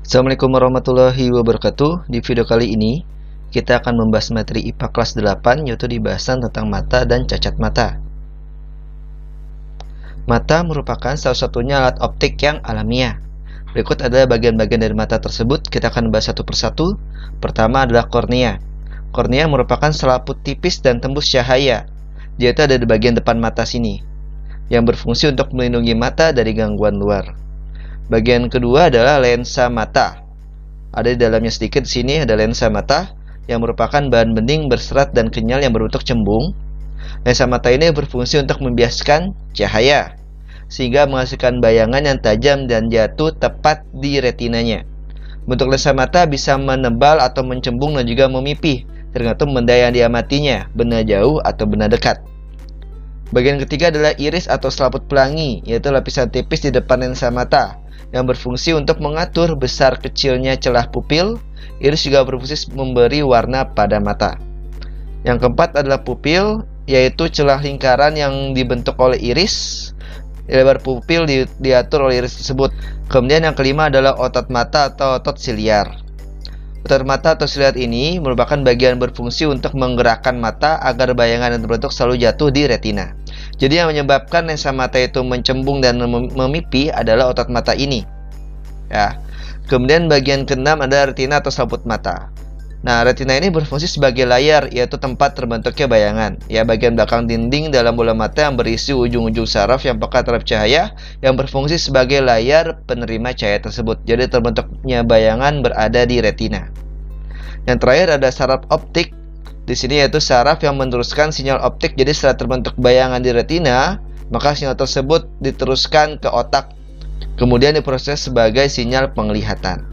Assalamualaikum warahmatullahi wabarakatuh. Di video kali ini kita akan membahas materi IPA kelas 8, yaitu di bahasan tentang mata dan cacat mata. Mata merupakan salah satunya alat optik yang alamiah. Berikut adalah bagian-bagian dari mata tersebut. Kita akan bahas satu persatu. Pertama adalah kornea. Kornea merupakan selaput tipis dan tembus cahaya. Dia itu ada di bagian depan mata sini, yang berfungsi untuk melindungi mata dari gangguan luar. Bagian kedua adalah lensa mata. Ada di dalamnya sedikit, di sini ada lensa mata yang merupakan bahan bening berserat dan kenyal yang berbentuk cembung. Lensa mata ini berfungsi untuk membiaskan cahaya sehingga menghasilkan bayangan yang tajam dan jatuh tepat di retinanya. Bentuk lensa mata bisa menebal atau mencembung dan juga memipih, tergantung benda yang diamatinya, benda jauh atau benda dekat. Bagian ketiga adalah iris atau selaput pelangi, yaitu lapisan tipis di depan lensa mata yang berfungsi untuk mengatur besar kecilnya celah pupil. Iris juga berfungsi memberi warna pada mata. Yang keempat adalah pupil, yaitu celah lingkaran yang dibentuk oleh iris. Lebar pupil diatur oleh iris tersebut. Kemudian yang kelima adalah otot mata atau otot siliar. Otot mata atau siliar ini merupakan bagian berfungsi untuk menggerakkan mata agar bayangan yang terbentuk selalu jatuh di retina. Jadi yang menyebabkan lensa mata itu mencembung dan memipih adalah otot mata ini. Ya. Kemudian bagian keenam adalah retina atau selaput mata. Nah, retina ini berfungsi sebagai layar, yaitu tempat terbentuknya bayangan. Ya, bagian belakang dinding dalam bola mata yang berisi ujung-ujung saraf yang peka terhadap cahaya, yang berfungsi sebagai layar penerima cahaya tersebut. Jadi terbentuknya bayangan berada di retina. Yang terakhir ada saraf optik. Di sini yaitu saraf yang meneruskan sinyal optik. Jadi setelah terbentuk bayangan di retina, maka sinyal tersebut diteruskan ke otak, kemudian diproses sebagai sinyal penglihatan.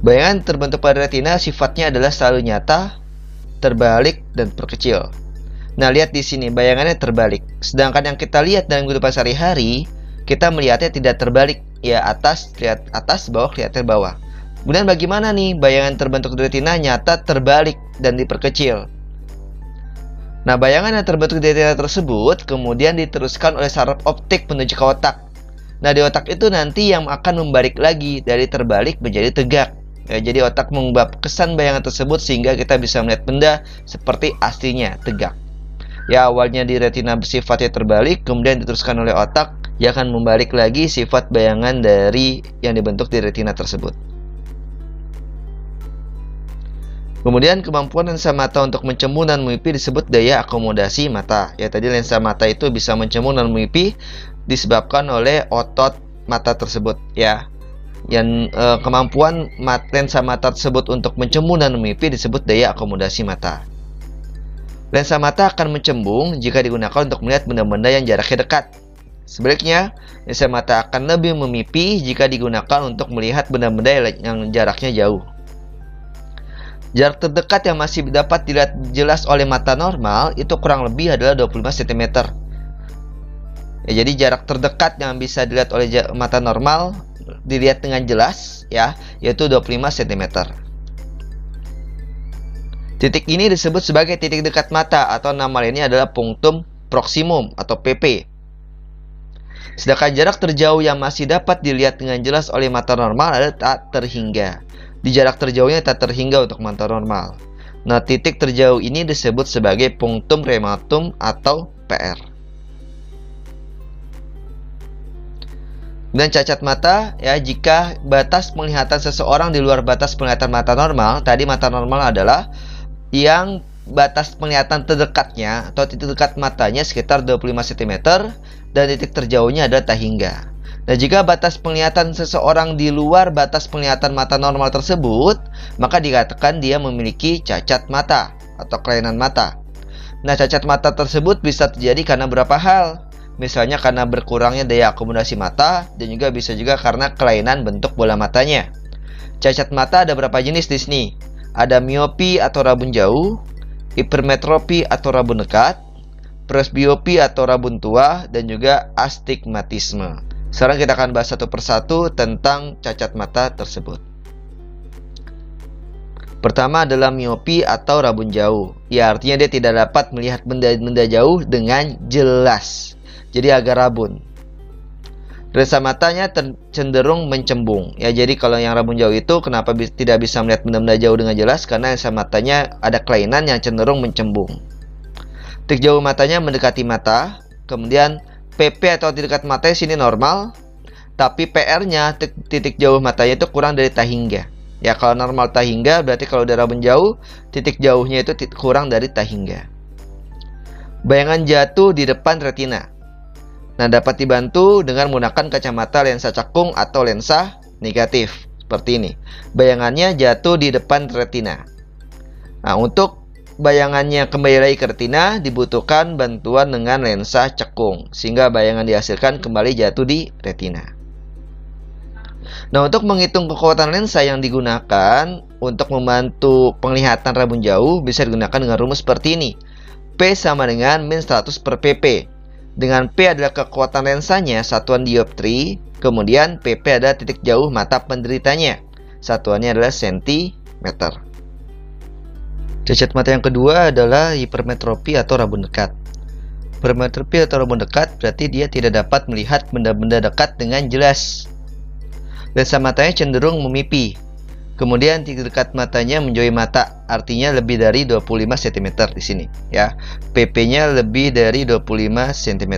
Bayangan terbentuk pada retina sifatnya adalah selalu nyata, terbalik, dan perkecil. Nah, lihat di sini bayangannya terbalik. Sedangkan yang kita lihat dalam kehidupan sehari-hari, kita melihatnya tidak terbalik. Ya, atas lihat atas, bawah lihat bawah. Kemudian bagaimana nih bayangan terbentuk di retina nyata, terbalik, dan diperkecil? Nah, bayangan yang terbentuk di retina tersebut kemudian diteruskan oleh saraf optik menuju ke otak. Nah, di otak itu nanti yang akan membalik lagi dari terbalik menjadi tegak. Ya, jadi otak mengubah kesan bayangan tersebut sehingga kita bisa melihat benda seperti aslinya, tegak. Ya, awalnya di retina sifatnya terbalik, kemudian diteruskan oleh otak yang akan membalik lagi sifat bayangan dari yang dibentuk di retina tersebut. Kemudian kemampuan lensa mata untuk mencembung dan memipih disebut daya akomodasi mata. Ya, tadi lensa mata itu bisa mencembung dan memipih disebabkan oleh otot mata tersebut. Ya, yang kemampuan lensa mata tersebut untuk mencembung dan memipih disebut daya akomodasi mata. Lensa mata akan mencembung jika digunakan untuk melihat benda-benda yang jaraknya dekat. Sebaliknya, lensa mata akan lebih memipih jika digunakan untuk melihat benda-benda yang jaraknya jauh. Jarak terdekat yang masih dapat dilihat jelas oleh mata normal itu kurang lebih adalah 25 cm. Ya, jadi jarak terdekat yang bisa dilihat oleh mata normal dilihat dengan jelas, ya, yaitu 25 cm. Titik ini disebut sebagai titik dekat mata atau nama lainnya adalah punctum proximum atau PP. Sedangkan jarak terjauh yang masih dapat dilihat dengan jelas oleh mata normal adalah tak terhingga. Di jarak terjauhnya tak terhingga untuk mata normal. Nah, titik terjauh ini disebut sebagai punctum rematum atau PR. Dan cacat mata, ya, jika batas penglihatan seseorang di luar batas penglihatan mata normal. Tadi mata normal adalah yang batas penglihatan terdekatnya atau titik dekat matanya sekitar 25 cm dan titik terjauhnya adalah tak hingga. Nah, jika batas penglihatan seseorang di luar batas penglihatan mata normal tersebut, maka dikatakan dia memiliki cacat mata atau kelainan mata. Nah, cacat mata tersebut bisa terjadi karena beberapa hal. Misalnya karena berkurangnya daya akomodasi mata, dan juga bisa juga karena kelainan bentuk bola matanya. Cacat mata ada berapa jenis di sini? Ada miopi atau rabun jauh, hipermetropi atau rabun dekat, presbiopi atau rabun tua, dan juga astigmatisme. Sekarang kita akan bahas satu persatu tentang cacat mata tersebut. Pertama adalah miopi atau rabun jauh. Ya, artinya dia tidak dapat melihat benda-benda jauh dengan jelas. Jadi agak rabun. Lensa matanya cenderung mencembung. Ya, jadi kalau yang rabun jauh itu kenapa tidak bisa melihat benda-benda jauh dengan jelas? Karena lensa matanya ada kelainan yang cenderung mencembung. Titik jauh matanya mendekati mata. Kemudian PP atau titik dekat matanya sini normal, tapi PR-nya titik jauh matanya itu kurang dari tak hingga. Ya, kalau normal tak hingga, berarti kalau udah rabun jauh, titik jauhnya itu kurang dari tak hingga. Bayangan jatuh di depan retina. Nah, dapat dibantu dengan menggunakan kacamata lensa cekung atau lensa negatif. Seperti ini. Bayangannya jatuh di depan retina. Nah, untuk bayangannya kembali lagi ke retina, dibutuhkan bantuan dengan lensa cekung. Sehingga bayangan dihasilkan kembali jatuh di retina. Nah, untuk menghitung kekuatan lensa yang digunakan untuk membantu penglihatan rabun jauh, bisa digunakan dengan rumus seperti ini. P sama dengan min 100 per PP. Dengan P adalah kekuatan lensanya, satuan dioptri. Kemudian PP adalah titik jauh mata penderitanya. Satuannya adalah sentimeter. Cacat mata yang kedua adalah hipermetropi atau rabun dekat. Hipermetropi atau rabun dekat berarti dia tidak dapat melihat benda-benda dekat dengan jelas. Lensa matanya cenderung memipi. Kemudian titik dekat matanya menjauhi mata, artinya lebih dari 25 cm di sini, ya. PP-nya lebih dari 25 cm.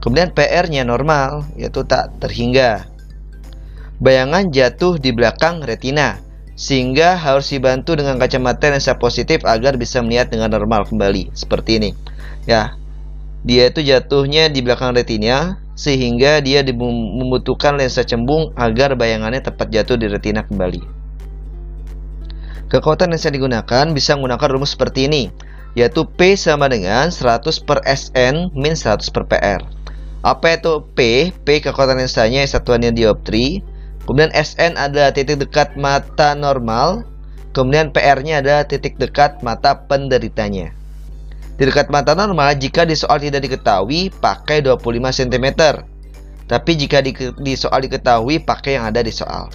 Kemudian PR-nya normal, yaitu tak terhingga. Bayangan jatuh di belakang retina, sehingga harus dibantu dengan kacamata lensa positif agar bisa melihat dengan normal kembali, seperti ini. Ya, dia itu jatuhnya di belakang retina, sehingga dia membutuhkan lensa cembung agar bayangannya tepat jatuh di retina kembali. Kekuatan lensa digunakan bisa menggunakan rumus seperti ini, yaitu P sama dengan 100 per SN min 100 per PR. Apa itu P? P kekuatan lensanya satuannya dioptri. Kemudian SN adalah titik dekat mata normal. Kemudian PR-nya adalah titik dekat mata penderitanya. Titik dekat mata normal jika di soal tidak diketahui pakai 25 cm. Tapi jika di soal diketahui pakai yang ada di soal.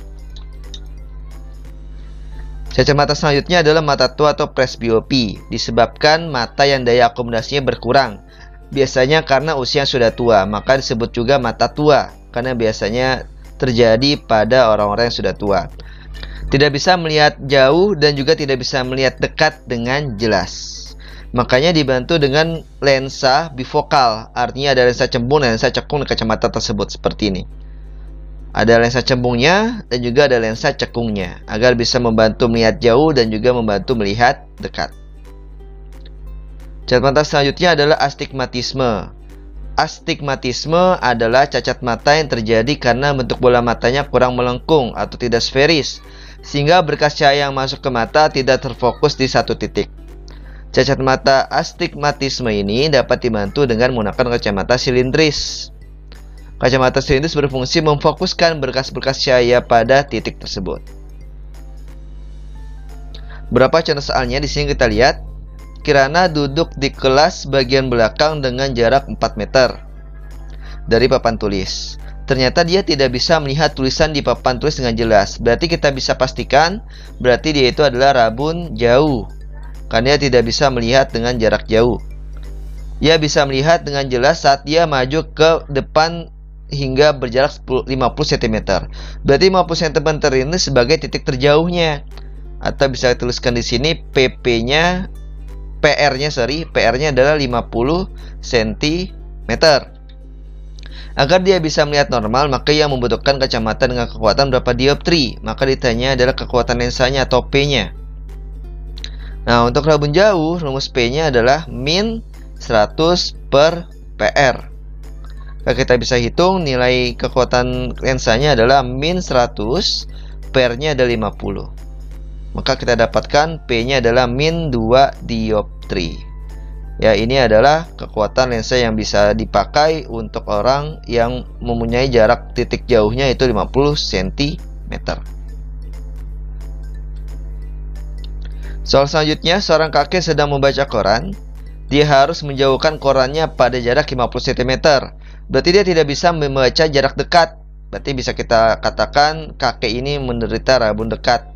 Cacat mata selanjutnya adalah mata tua atau presbiopi, disebabkan mata yang daya akomodasinya berkurang. Biasanya karena usia sudah tua, maka disebut juga mata tua, karena biasanya terjadi pada orang-orang yang sudah tua. Tidak bisa melihat jauh dan juga tidak bisa melihat dekat dengan jelas. Makanya dibantu dengan lensa bifokal, artinya ada lensa cembung dan lensa cekung di kacamata tersebut, seperti ini. Ada lensa cembungnya dan juga ada lensa cekungnya agar bisa membantu melihat jauh dan juga membantu melihat dekat. Cacat mata selanjutnya adalah astigmatisme. Astigmatisme adalah cacat mata yang terjadi karena bentuk bola matanya kurang melengkung atau tidak sferis, sehingga berkas cahaya yang masuk ke mata tidak terfokus di satu titik. Cacat mata astigmatisme ini dapat dibantu dengan menggunakan kacamata silindris. Kacamata silindris berfungsi memfokuskan berkas-berkas cahaya pada titik tersebut. Berapa contoh soalnya? Di sini kita lihat. Kirana duduk di kelas bagian belakang dengan jarak 4 meter dari papan tulis. Ternyata dia tidak bisa melihat tulisan di papan tulis dengan jelas. Berarti kita bisa pastikan berarti dia itu adalah rabun jauh, karena dia tidak bisa melihat dengan jarak jauh. Dia bisa melihat dengan jelas saat dia maju ke depan hingga berjarak 50 cm. Berarti 50 cm ini sebagai titik terjauhnya. Atau bisa dituliskan di sini PP-nya, PR-nya adalah 50 cm. Agar dia bisa melihat normal, maka ia membutuhkan kacamata dengan kekuatan berapa dioptri. Maka ditanya adalah kekuatan lensanya atau P-nya. Nah, untuk rabun jauh, rumus P-nya adalah min 100 per PR. Kita bisa hitung nilai kekuatan lensanya adalah min 100, PR-nya adalah 50. Maka kita dapatkan P-nya adalah min 2 dioptri. Ya, ini adalah kekuatan lensa yang bisa dipakai untuk orang yang mempunyai jarak titik jauhnya itu 50 cm. Soal selanjutnya, seorang kakek sedang membaca koran. Dia harus menjauhkan korannya pada jarak 50 cm. Berarti dia tidak bisa membaca jarak dekat. Berarti bisa kita katakan kakek ini menderita rabun dekat.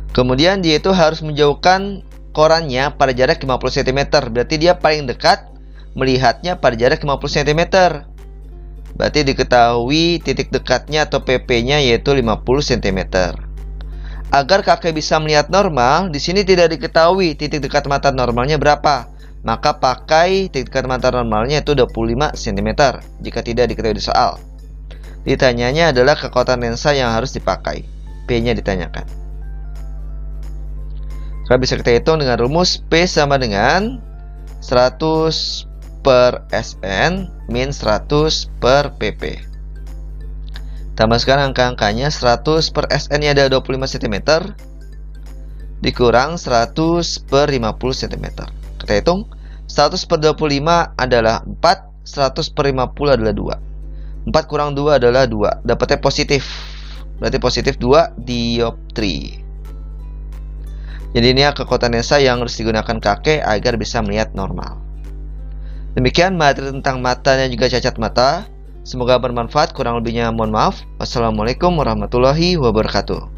Kemudian dia itu harus menjauhkan korannya pada jarak 50 cm. Berarti dia paling dekat melihatnya pada jarak 50 cm. Berarti diketahui titik dekatnya atau PP-nya yaitu 50 cm. Agar kakek bisa melihat normal, di sini tidak diketahui titik dekat mata normalnya berapa. Maka pakai titik dekat mata normalnya itu 25 cm jika tidak diketahui di soal. Ditanyanya adalah kekuatan lensa yang harus dipakai. P-nya ditanyakan. Kalau bisa kita hitung dengan rumus P sama dengan 100 per SN min 100 per PP. Tambahkan angka-angkanya. 100 per SN nya ada 25 cm dikurang 100 per 50 cm. Kita hitung. 100 per 25 adalah 4, 100 per 50 adalah 2. 4 kurang 2 adalah 2. Dapatnya positif. Berarti positif 2 dioptri. Jadi ini kekuatan lensa yang harus digunakan kakek agar bisa melihat normal. Demikian materi tentang mata dan juga cacat mata. Semoga bermanfaat. Kurang lebihnya mohon maaf. Wassalamualaikum warahmatullahi wabarakatuh.